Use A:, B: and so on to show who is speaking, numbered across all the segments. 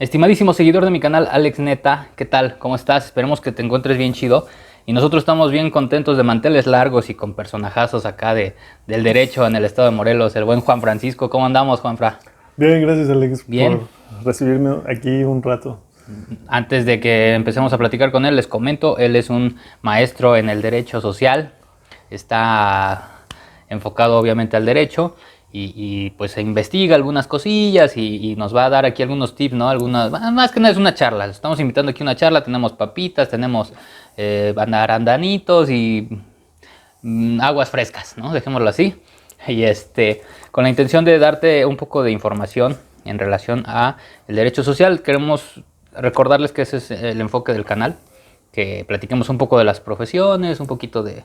A: Estimadísimo seguidor de mi canal, Alex Neta, ¿qué tal? ¿Cómo estás? Esperemos que te encuentres bien chido. Y nosotros estamos bien contentos de manteles largos y con personajazos acá del derecho en el estado de Morelos. El buen Juan Francisco. ¿Cómo andamos, Juanfra?
B: Bien, gracias Alex
A: Bien.
B: por recibirme aquí un rato.
A: Antes de que empecemos a platicar con él, les comento, él es un maestro en el derecho social. Está enfocado obviamente al derecho. Pues se investiga algunas cosillas y nos va a dar aquí algunos tips, ¿no? Más que nada es una charla. Estamos invitando aquí a una charla, tenemos papitas, tenemos arandanitos y aguas frescas, ¿no? Dejémoslo así. Y con la intención de darte un poco de información en relación a el derecho social. Queremos recordarles que ese es el enfoque del canal, que platiquemos un poco de las profesiones, un poquito de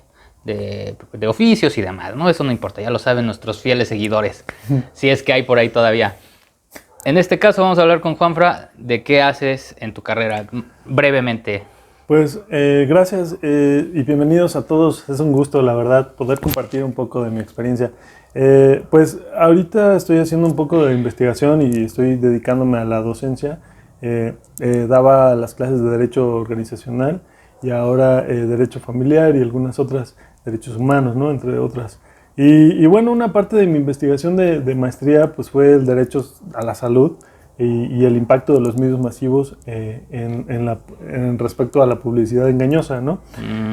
A: oficios y demás, ¿no? Eso no importa, ya lo saben nuestros fieles seguidores, si es que hay por ahí todavía. En este caso vamos a hablar con Juanfra de qué haces en tu carrera, brevemente.
B: Pues gracias y bienvenidos a todos. Es un gusto, la verdad, poder compartir un poco de mi experiencia. Pues ahorita estoy haciendo un poco de investigación y estoy dedicándome a la docencia. Daba las clases de Derecho Organizacional y ahora Derecho Familiar y algunas otras derechos humanos, ¿no? Entre otras. Y bueno, una parte de mi investigación de maestría pues fue el derecho a la salud y el impacto de los medios masivos en respecto a la publicidad engañosa, ¿no?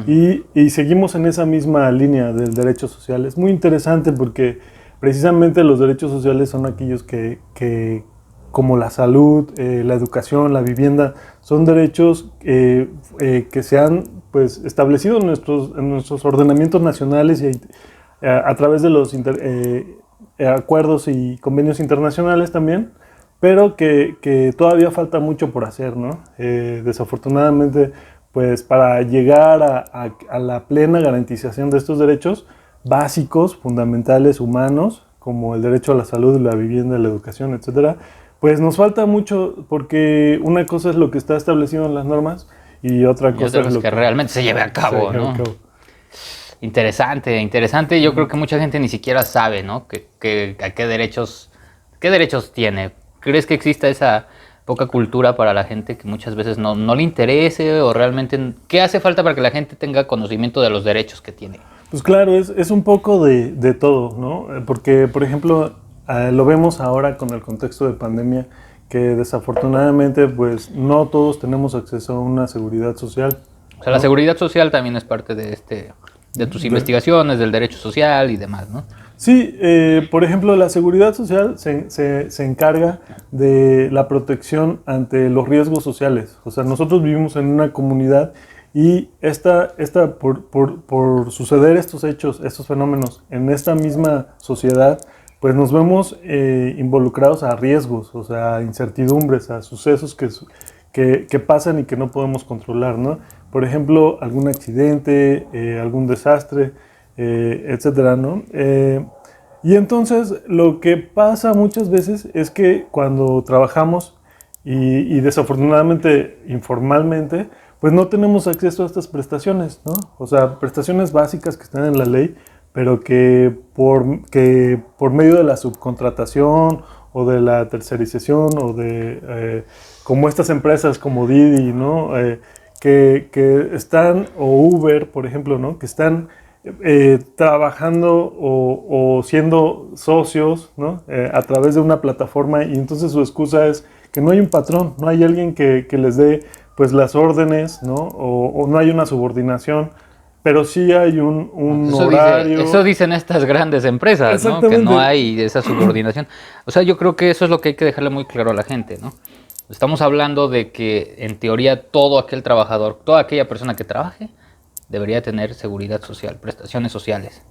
B: Y seguimos en esa misma línea del derecho social. Es muy interesante porque precisamente los derechos sociales son aquellos que como la salud, la educación, la vivienda, son derechos que se han pues, establecido en nuestros ordenamientos nacionales y a través de los acuerdos y convenios internacionales también, pero que todavía falta mucho por hacer, ¿no? Desafortunadamente, pues para llegar a la plena garantización de estos derechos básicos, fundamentales, humanos, como el derecho a la salud, la vivienda, la educación, etcétera, pues nos falta mucho porque una cosa es lo que está establecido en las normas y otra cosa es lo
A: que realmente se lleve a cabo, ¿no? Interesante. Yo creo que mucha gente ni siquiera sabe, ¿no? A qué derechos tiene. ¿Crees que exista esa poca cultura para la gente que muchas veces no le interese o realmente qué hace falta para que la gente tenga conocimiento de los derechos que tiene?
B: Pues claro, es un poco de todo, ¿no? Porque, por ejemplo, lo vemos ahora con el contexto de pandemia, que desafortunadamente pues no todos tenemos acceso a una seguridad social.
A: O sea, ¿no? La seguridad social también es parte de tus investigaciones, del derecho social y demás, ¿no?
B: Sí, por ejemplo, la seguridad social se encarga de la protección ante los riesgos sociales. O sea, nosotros vivimos en una comunidad y por suceder estos hechos, estos fenómenos en esta misma sociedad, pues nos vemos involucrados a riesgos, o sea, a incertidumbres, a sucesos que pasan y que no podemos controlar, ¿no? Por ejemplo, algún accidente, algún desastre, etcétera, ¿no? Y entonces lo que pasa muchas veces es que cuando trabajamos y desafortunadamente informalmente, pues no tenemos acceso a estas prestaciones, ¿no? O sea, prestaciones básicas que están en la ley, pero que por medio de la subcontratación o de la tercerización o de como estas empresas como Didi, ¿no? Que están, o Uber, por ejemplo, ¿no? Que están trabajando o siendo socios, ¿no? A través de una plataforma y entonces su excusa es que no hay un patrón, no hay alguien que les dé pues las órdenes, ¿no? O no hay una subordinación, pero sí hay un horario.
A: Eso dicen estas grandes empresas, ¿no? Que no hay esa subordinación. O sea, yo creo que eso es lo que hay que dejarle muy claro a la gente, ¿no? Estamos hablando de que, en teoría, todo aquel trabajador, toda aquella persona que trabaje, debería tener seguridad social, prestaciones sociales,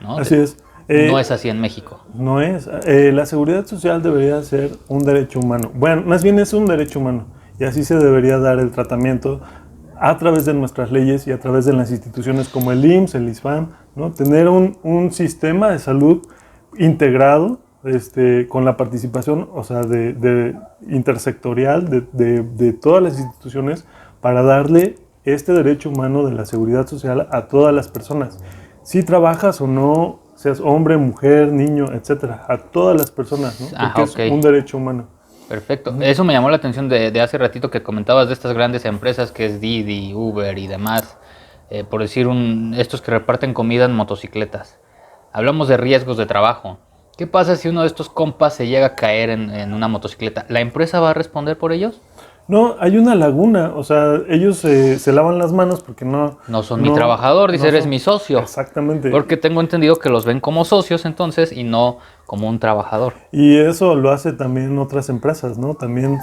A: ¿no?
B: Así es.
A: No es así en México.
B: No es. La seguridad social debería ser un derecho humano. Bueno, más bien es un derecho humano. Y así se debería dar el tratamiento a través de nuestras leyes y a través de las instituciones como el IMSS, el ISFAM, ¿no? Tener un sistema de salud integrado con la participación, o sea, de intersectorial de todas las instituciones para darle este derecho humano de la seguridad social a todas las personas. Si trabajas o no, seas hombre, mujer, niño, etcétera, a todas las personas, ¿no? Porque es un derecho humano.
A: Perfecto. Eso me llamó la atención de hace ratito que comentabas de estas grandes empresas que es Didi, Uber y demás. Por decir, estos que reparten comida en motocicletas. Hablamos de riesgos de trabajo. ¿Qué pasa si uno de estos compas se llega a caer en una motocicleta? ¿La empresa va a responder por ellos?
B: No, hay una laguna, o sea, ellos se lavan las manos porque
A: No son mi trabajador, dice, eres
B: son-
A: mi socio.
B: Exactamente.
A: Porque tengo entendido que los ven como socios entonces y no como un trabajador.
B: Y eso lo hace también otras empresas, ¿no? También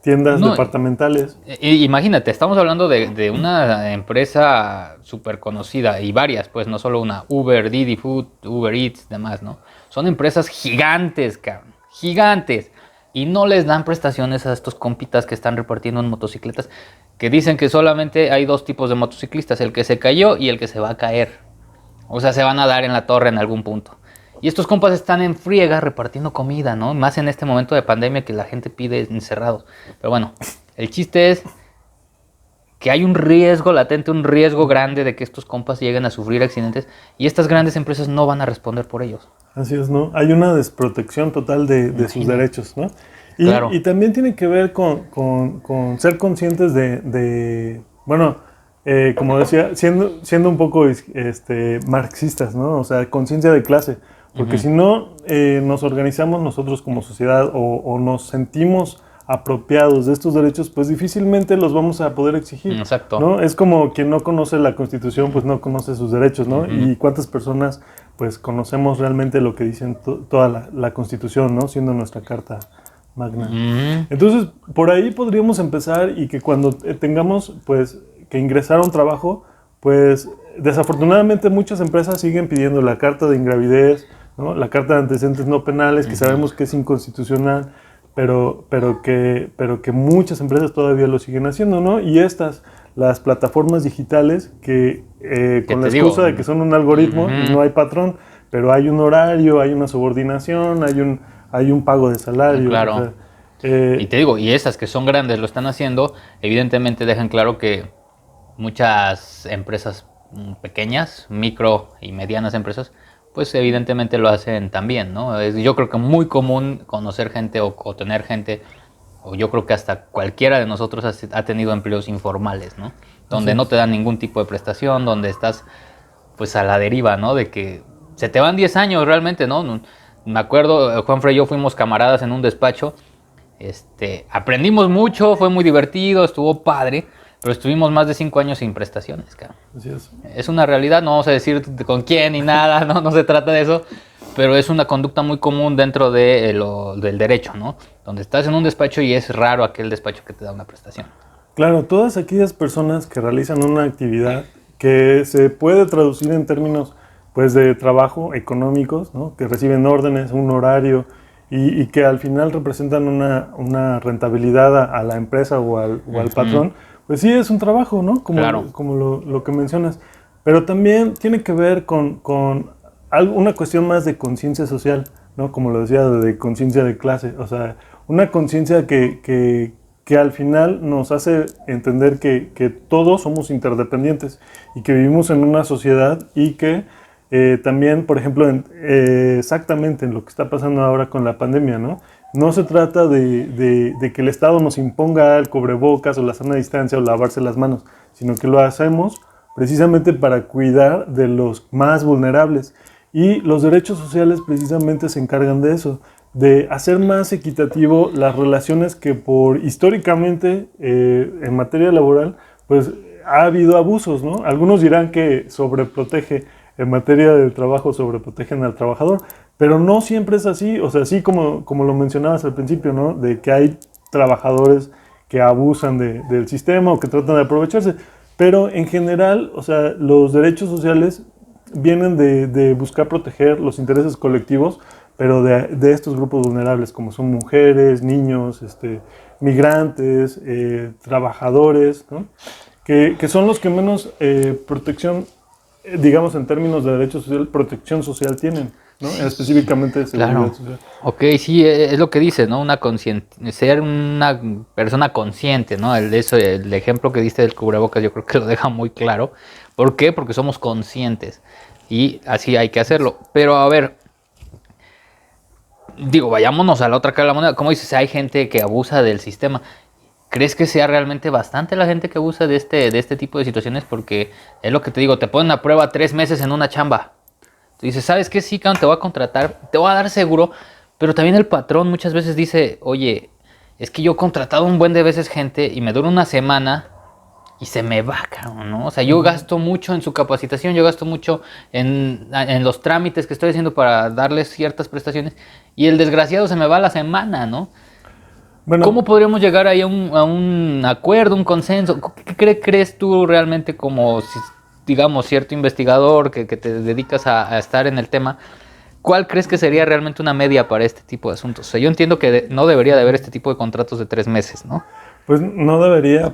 B: tiendas
A: No,
B: departamentales.
A: Imagínate, estamos hablando de una empresa súper conocida y varias, pues no solo una, Uber, Didi Food, Uber Eats, demás, ¿no? Son empresas gigantes, cabrón, gigantes. Y no les dan prestaciones a estos compitas que están repartiendo en motocicletas, que dicen que solamente hay dos tipos de motociclistas, el que se cayó y el que se va a caer. O sea, se van a dar en la torre en algún punto. Y estos compas están en friega repartiendo comida, ¿no? Más en este momento de pandemia que la gente pide encerrados. Pero bueno, el chiste es que hay un riesgo latente, un riesgo grande de que estos compas lleguen a sufrir accidentes y estas grandes empresas no van a responder por ellos.
B: Así es, ¿no? Hay una desprotección total de sus derechos, ¿no?
A: Claro.
B: Y también tiene que ver con ser conscientes bueno, como decía, siendo un poco marxistas, ¿no? O sea, conciencia de clase. Porque si no nos organizamos nosotros como sociedad o nos sentimos apropiados de estos derechos, pues difícilmente los vamos a poder exigir.
A: Exacto.
B: ¿No? Es como quien no conoce la Constitución, pues no conoce sus derechos, ¿no? Y cuántas personas, pues, conocemos realmente lo que dicen toda la Constitución, ¿no? Siendo nuestra Carta Magna. Entonces, por ahí podríamos empezar y que cuando tengamos, pues, que ingresar a un trabajo, pues, desafortunadamente muchas empresas siguen pidiendo la carta de ingravidez, ¿no? La carta de antecedentes no penales, que sabemos que es inconstitucional, pero que muchas empresas todavía lo siguen haciendo, ¿no? Y las plataformas digitales que con la excusa de que son un algoritmo y no hay patrón, pero hay un horario, hay una subordinación, hay un pago de salario.
A: Claro.
B: O sea,
A: y te digo, y esas que son grandes lo están haciendo, evidentemente dejan claro que muchas empresas pequeñas, micro y medianas empresas, pues evidentemente lo hacen también, ¿no? Yo creo que es muy común conocer gente o tener gente, o yo creo que hasta cualquiera de nosotros ha tenido empleos informales, ¿no? Donde no te dan ningún tipo de prestación, donde estás pues a la deriva, ¿no? De que se te van 10 años realmente, ¿no? Me acuerdo, Juanfre y yo fuimos camaradas en un despacho, aprendimos mucho, fue muy divertido, estuvo padre, pero estuvimos más de 5 años sin prestaciones, cabrón.
B: Así es.
A: Es una realidad, no vamos a decir con quién ni nada, no se trata de eso, pero es una conducta muy común dentro del derecho, ¿no? Donde estás en un despacho y es raro aquel despacho que te da una prestación.
B: Claro, todas aquellas personas que realizan una actividad que se puede traducir en términos, pues, de trabajo económicos, ¿no? Que reciben órdenes, un horario y que al final representan una rentabilidad a la empresa o al patrón. Pues sí, es un trabajo, ¿no? Como lo que mencionas. Pero también tiene que ver con una cuestión más de conciencia social, ¿no? Como lo decía, de conciencia de clase. O sea, una conciencia que al final nos hace entender que todos somos interdependientes y que vivimos en una sociedad y que también, por ejemplo, exactamente en lo que está pasando ahora con la pandemia, ¿no? No se trata de que el Estado nos imponga el cubrebocas o la sana distancia o lavarse las manos, sino que lo hacemos precisamente para cuidar de los más vulnerables. Y los derechos sociales precisamente se encargan de eso, de hacer más equitativo las relaciones que históricamente en materia laboral, pues ha habido abusos, ¿no? Algunos dirán que sobreprotege, en materia de trabajo sobreprotegen al trabajador, pero no siempre es así, o sea, así como lo mencionabas al principio, ¿no? De que hay trabajadores que abusan del sistema o que tratan de aprovecharse, pero en general, o sea, los derechos sociales vienen de buscar proteger los intereses colectivos, pero de estos grupos vulnerables, como son mujeres, niños, migrantes, trabajadores, ¿no? Que son los que menos protección, digamos en términos de derechos sociales, protección social tienen, ¿no? Específicamente de seguridad social.
A: Ok, sí, es lo que dices, ¿no? Ser una persona consciente, ¿no? El ejemplo que diste del cubrebocas yo creo que lo deja muy claro. ¿Por qué? Porque somos conscientes y así hay que hacerlo. Pero a ver, digo, vayámonos a la otra cara de la moneda. Como dices, hay gente que abusa del sistema. ¿Crees que sea realmente bastante la gente que abusa de este tipo de situaciones? Porque es lo que te digo, te ponen a prueba 3 meses en una chamba. Tú dices, ¿sabes qué? Sí, cabrón, te voy a contratar, te voy a dar seguro, pero también el patrón muchas veces dice, oye, es que yo he contratado un buen de veces gente y me dura una semana y se me va, cabrón, ¿no? O sea, yo gasto mucho en su capacitación, yo gasto mucho en los trámites que estoy haciendo para darles ciertas prestaciones y el desgraciado se me va a la semana, ¿no?
B: Bueno,
A: ¿Cómo podríamos llegar ahí a un acuerdo, un consenso? ¿Qué crees tú realmente como, digamos, cierto investigador que te dedicas a estar en el tema? ¿Cuál crees que sería realmente una media para este tipo de asuntos? O sea, yo entiendo que no debería de haber este tipo de contratos de 3 meses, ¿no?
B: pues no debería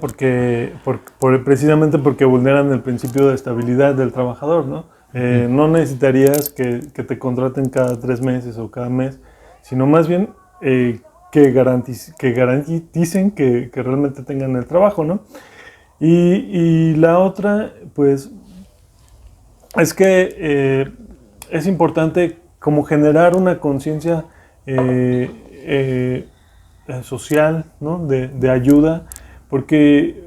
B: precisamente porque vulneran el principio de estabilidad del trabajador, ¿no? No necesitarías que te contraten cada 3 meses o cada mes, sino más bien que garanticen que realmente tengan el trabajo, ¿no? Y la otra, pues, es que es importante como generar una conciencia eh, eh, social, ¿no? De ayuda, porque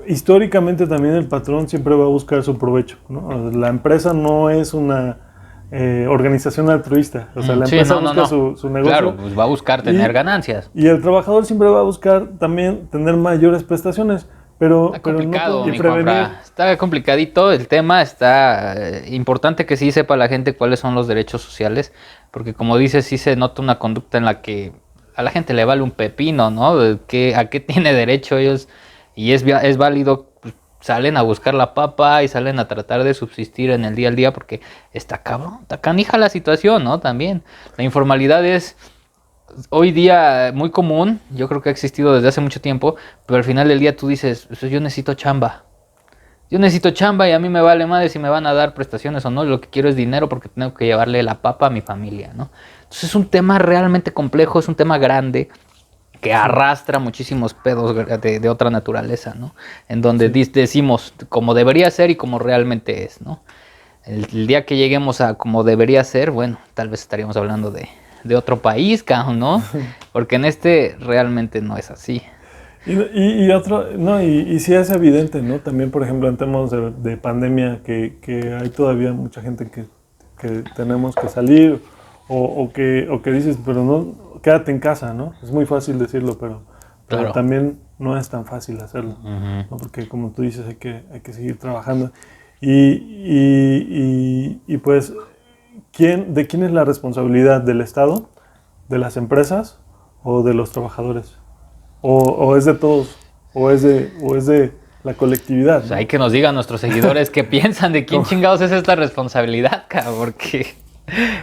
B: históricamente también el patrón siempre va a buscar su provecho, ¿no? La empresa no es una organización altruista, o sea, la
A: Sí,
B: empresa
A: no, no,
B: busca
A: no.
B: su negocio
A: Claro, pues va a buscar tener ganancias.
B: y el trabajador siempre va a buscar también tener mayores prestaciones,
A: Está
B: pero no
A: complicado,
B: y
A: mi
B: prevenir.
A: Juanfra. Está complicadito el tema. Está importante que sí sepa la gente cuáles son los derechos sociales. Porque como dices, sí se nota una conducta en la que a la gente le vale un pepino, ¿no? ¿A qué tiene derecho ellos? Y es válido, pues, salen a buscar la papa y salen a tratar de subsistir en el día al día porque está cabrón, está canija la situación, ¿no? También. La informalidad es hoy día muy común, yo creo que ha existido desde hace mucho tiempo, pero al final del día tú dices, pues yo necesito chamba. Yo necesito chamba y a mí me vale madre si me van a dar prestaciones o no, lo que quiero es dinero porque tengo que llevarle la papa a mi familia, ¿no? Entonces es un tema realmente complejo, es un tema grande que
B: Sí,
A: arrastra muchísimos pedos de otra naturaleza, ¿no? En donde
B: sí.
A: decimos como debería ser y como realmente es, ¿no? El día que lleguemos a como debería ser, bueno, tal vez estaríamos hablando de otro país, cabrón, ¿no? Porque en este realmente no es así.
B: Y otro, no, y sí es evidente, ¿no? También, por ejemplo, en temas de pandemia, que hay todavía mucha gente que tenemos que salir o que dices, pero no, quédate en casa, ¿no? Es muy fácil decirlo, pero
A: Claro.
B: también no es tan fácil hacerlo,
A: Ujú.
B: ¿no? Porque como tú dices, hay que seguir trabajando. Y pues, ¿de quién es la responsabilidad? ¿Del Estado? ¿De las empresas? ¿O de los trabajadores? O es de todos, o es de la colectividad,
A: Pues hay
B: ¿no?
A: que nos digan nuestros seguidores qué piensan de quién
B: Como-
A: chingados es esta responsabilidad, cabrón, porque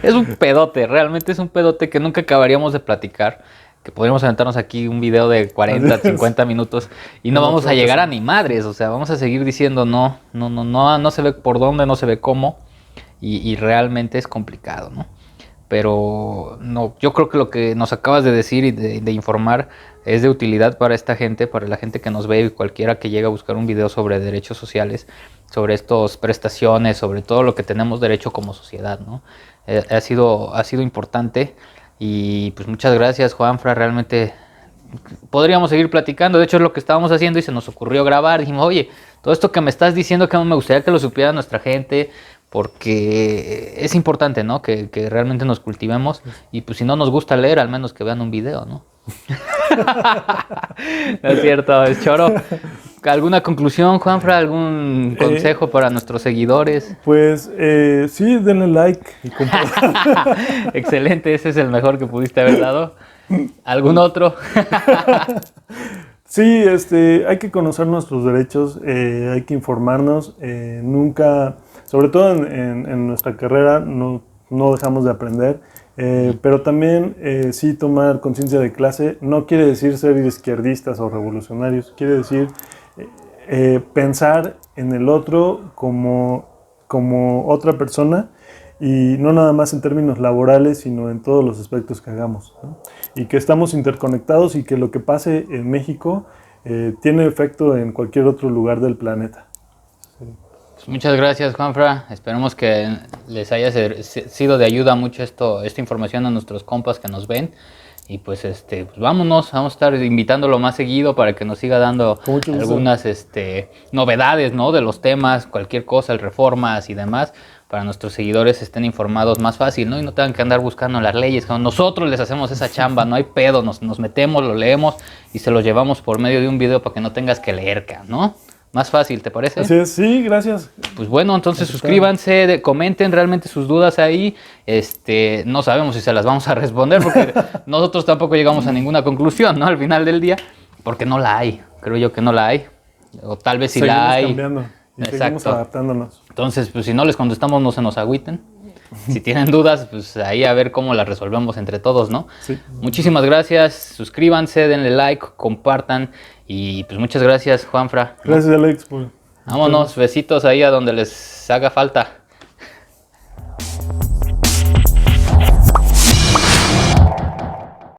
A: es un pedote, realmente es un pedote que nunca acabaríamos de platicar, que podríamos aventarnos aquí un video de
B: Así
A: 40,
B: es,
A: 50 minutos y no
B: en
A: vamos
B: otra
A: a llegar a
B: ocasión.
A: ni madres, o sea, vamos a seguir diciendo no, no, no, no, no se ve por dónde, no se ve cómo y realmente es complicado, ¿no? Pero no, yo creo que lo que nos acabas de decir y de informar es de utilidad para esta gente, para la gente que nos ve y cualquiera que llegue a buscar un video sobre derechos sociales, sobre estas prestaciones, sobre todo lo que tenemos derecho como sociedad, ¿no? Ha sido importante y pues muchas gracias, Juanfra, realmente podríamos seguir platicando, de hecho es lo que estábamos haciendo y se nos ocurrió grabar, dijimos, oye, todo esto que me estás diciendo que me gustaría que lo supiera nuestra gente, porque es importante, ¿no? Que realmente nos cultivemos y pues si no nos gusta leer, al menos que vean un video, ¿no? No es cierto, es choro. ¿Alguna conclusión, Juanfra? ¿Algún
B: Eh,
A: consejo para nuestros seguidores?
B: pues sí, denle like y compartan.
A: Excelente, ese es el mejor que pudiste haber dado. ¿Algún otro?
B: Sí, hay que conocer nuestros derechos, hay que informarnos, nunca, sobre todo en nuestra carrera, no dejamos de aprender, pero también sí tomar conciencia de clase no quiere decir ser izquierdistas o revolucionarios, quiere decir pensar en el otro como otra persona y no nada más en términos laborales, sino en todos los aspectos que hagamos, ¿no? Y que estamos interconectados y que lo que pase en México tiene efecto en cualquier otro lugar del planeta. Sí.
A: Pues muchas gracias, Juanfra. Esperemos que les haya sido de ayuda mucho esta información a nuestros compas que nos ven. Y pues pues vámonos, vamos a estar invitándolo más seguido para que nos siga dando algunas novedades, ¿no? De los temas, cualquier cosa, reformas y demás, para nuestros seguidores estén informados más fácil, ¿no? Y no tengan que andar buscando las leyes. Nosotros les hacemos esa chamba, no hay pedo, nos metemos, lo leemos y se lo llevamos por medio de un video para que no tengas que leer, ¿no? Más fácil, ¿te parece?
B: Así es, sí, gracias.
A: Pues bueno, entonces suscríbanse, comenten realmente sus dudas ahí. No sabemos si se las vamos a responder porque nosotros tampoco llegamos a ninguna conclusión, ¿no? Al final del día, porque no la hay. Creo yo que no la hay. O tal vez si la hay.
B: Cambiando y seguimos adaptándonos.
A: Entonces, pues si no les contestamos, no se nos agüiten. Si tienen dudas, pues ahí a ver cómo las resolvemos entre todos, ¿no?
B: Sí.
A: Muchísimas gracias, suscríbanse, denle like, compartan y pues muchas gracias, Juanfra.
B: Gracias, Alex.
A: Vámonos, besitos ahí a donde les haga falta.